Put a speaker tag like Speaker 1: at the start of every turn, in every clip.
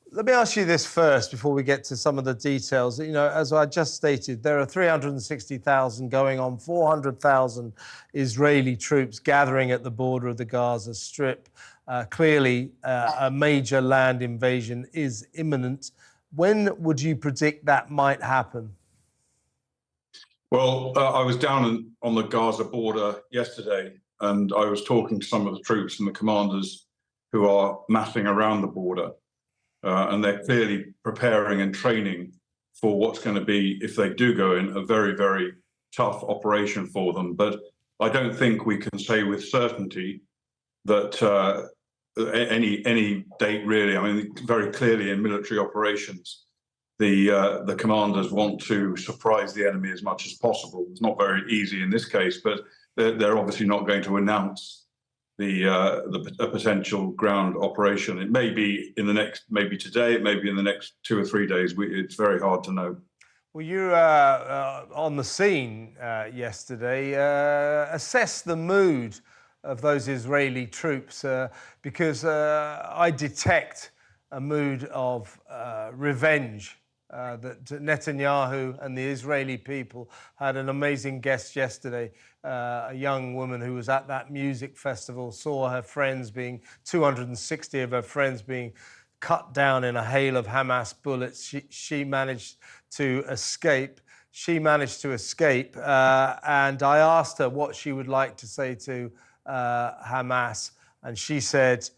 Speaker 1: Let me ask you this first before we get to some of the details. You know, as I just stated, there are 360,000 going on, 400,000 Israeli troops gathering at the border of the Gaza Strip. Clearly, a major land invasion is imminent. When would you predict that might happen?
Speaker 2: Well, I was down on the Gaza border yesterday, and I was talking to some of the troops and the commanders who are massing around the border. And they're clearly preparing and training for what's going to be, if they do go in, a very, very tough operation for them. But I don't think we can say with certainty that any date really. I mean, very clearly in military operations, the commanders want to surprise the enemy as much as possible. It's not very easy in this case, but they're obviously not going to announce a potential ground operation. It may be in the next, maybe today, it may be in the next 2 or 3 days. It's very hard to know.
Speaker 1: Well, you on the scene yesterday. Assess the mood of those Israeli troops, because I detect a mood of revenge. That Netanyahu and the Israeli people had an amazing guest yesterday. A young woman who was at that music festival saw her friends 260 of her friends being cut down in a hail of Hamas bullets. She managed to escape. And I asked her what she would like to say to Hamas, and she said,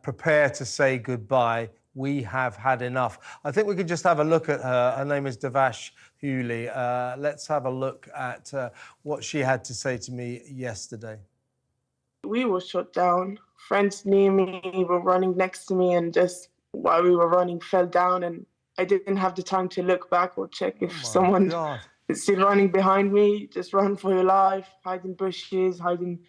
Speaker 1: prepare to say goodbye. We have had enough. I think we could just have a look at her. Her name is Devash Hewley. Let's have a look at what she had to say to me yesterday.
Speaker 3: We were shot down. Friends near me were running next to me, and just while we were running, fell down, and I didn't have the time to look back or check if someone is still running behind me. Just run for your life, hide in bushes, hide in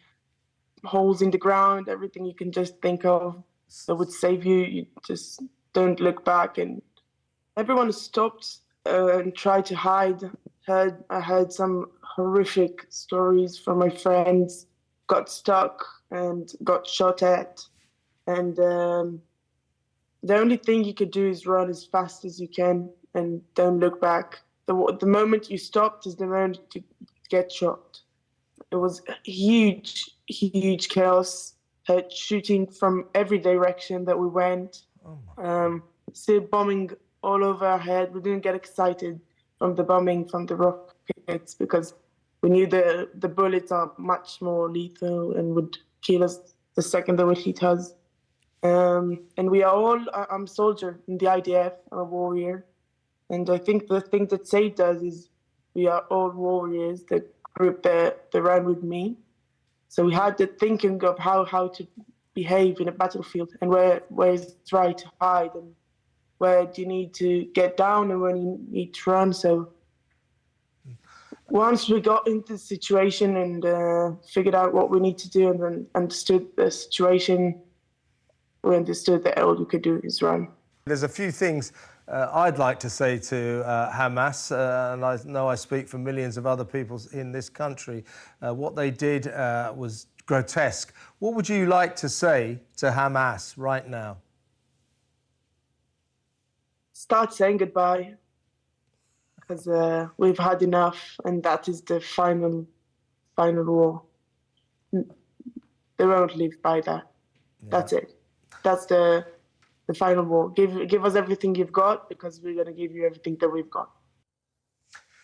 Speaker 3: holes in the ground, everything you can just think of that would save you. You just don't look back. And everyone stopped and tried to hide. I heard some horrific stories from my friends, got stuck and got shot at. And the only thing you could do is run as fast as you can and don't look back. The moment you stopped is the moment you get shot. It was huge, huge chaos. Heard shooting from every direction that we went. Still bombing all over our head. We didn't get excited from the bombing, from the rockets, because we knew the bullets are much more lethal and would kill us the second they would hit us. And we are all, I'm a soldier in the IDF, I'm a warrior. And I think the thing that saved us is we are all warriors, the group that ran with me. So we had the thinking of how to behave in a battlefield, and where is right to hide, and where do you need to get down and when you need to run. So once we got into the situation and figured out what we need to do and then understood the situation, we understood that all we could do is run.
Speaker 1: There's a few things I'd like to say to Hamas, and I know I speak for millions of other people in this country. What they did was grotesque. What would you like to say to Hamas right now?
Speaker 3: Start saying goodbye, because we've had enough, and that is the final war. They won't live by that. Yeah. That's it. That's the final war. Give us everything you've got, because we're going to give you everything that we've got.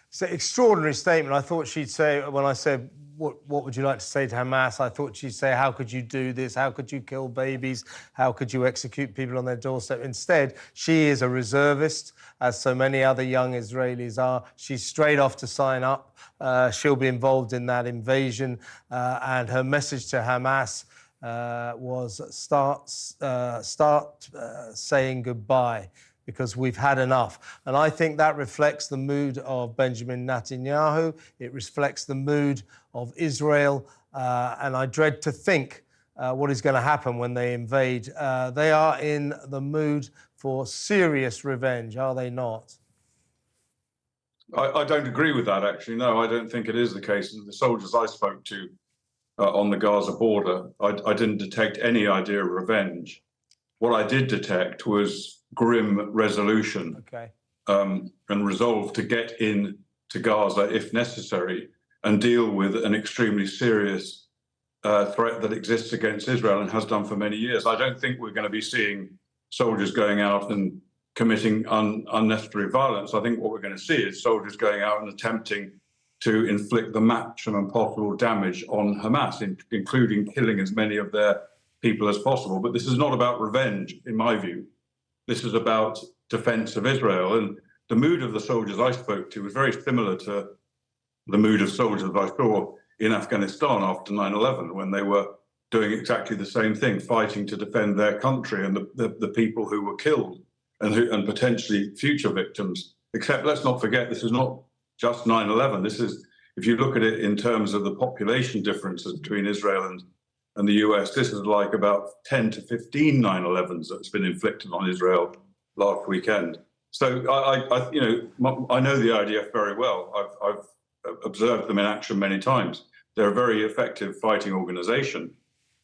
Speaker 1: It's an extraordinary statement. I thought she'd say, when I said, what would you like to say to Hamas? I thought she'd say, how could you do this? How could you kill babies? How could you execute people on their doorstep? Instead, she is a reservist, as so many other young Israelis are. She's straight off to sign up. She'll be involved in that invasion. And her message to Hamas was start saying goodbye, because we've had enough. And I think that reflects the mood of Benjamin Netanyahu. It reflects the mood of Israel. And I dread to think what is going to happen when they invade. They are in the mood for serious revenge, are they not?
Speaker 2: I don't agree with that, actually. No, I don't think it is the case. The soldiers I spoke to on the Gaza border, I didn't detect any idea of revenge. What I did detect was grim resolution and resolve to get in to Gaza if necessary and deal with an extremely serious threat that exists against Israel and has done for many years. I don't think we're going to be seeing soldiers going out and committing unnecessary violence. I think what we're going to see is soldiers going out and attempting to inflict the maximum possible damage on Hamas, including killing as many of their people as possible. But this is not about revenge, in my view. This is about defense of Israel. And the mood of the soldiers I spoke to was very similar to the mood of soldiers I saw in Afghanistan after 9/11, when they were doing exactly the same thing, fighting to defend their country and the people who were killed and potentially future victims. Except let's not forget, this is not just 9/11. This is, if you look at it in terms of the population differences between Israel and the US, this is like about 10 to 15 9/11s that's been inflicted on Israel last weekend. So I know the IDF very well. I've observed them in action many times. They're a very effective fighting organization,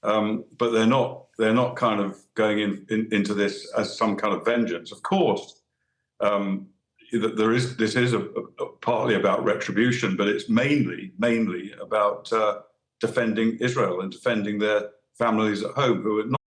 Speaker 2: but they're not kind of going into this as some kind of vengeance. Of course, this is partly about retribution, but it's mainly about defending Israel and defending their families at home who are not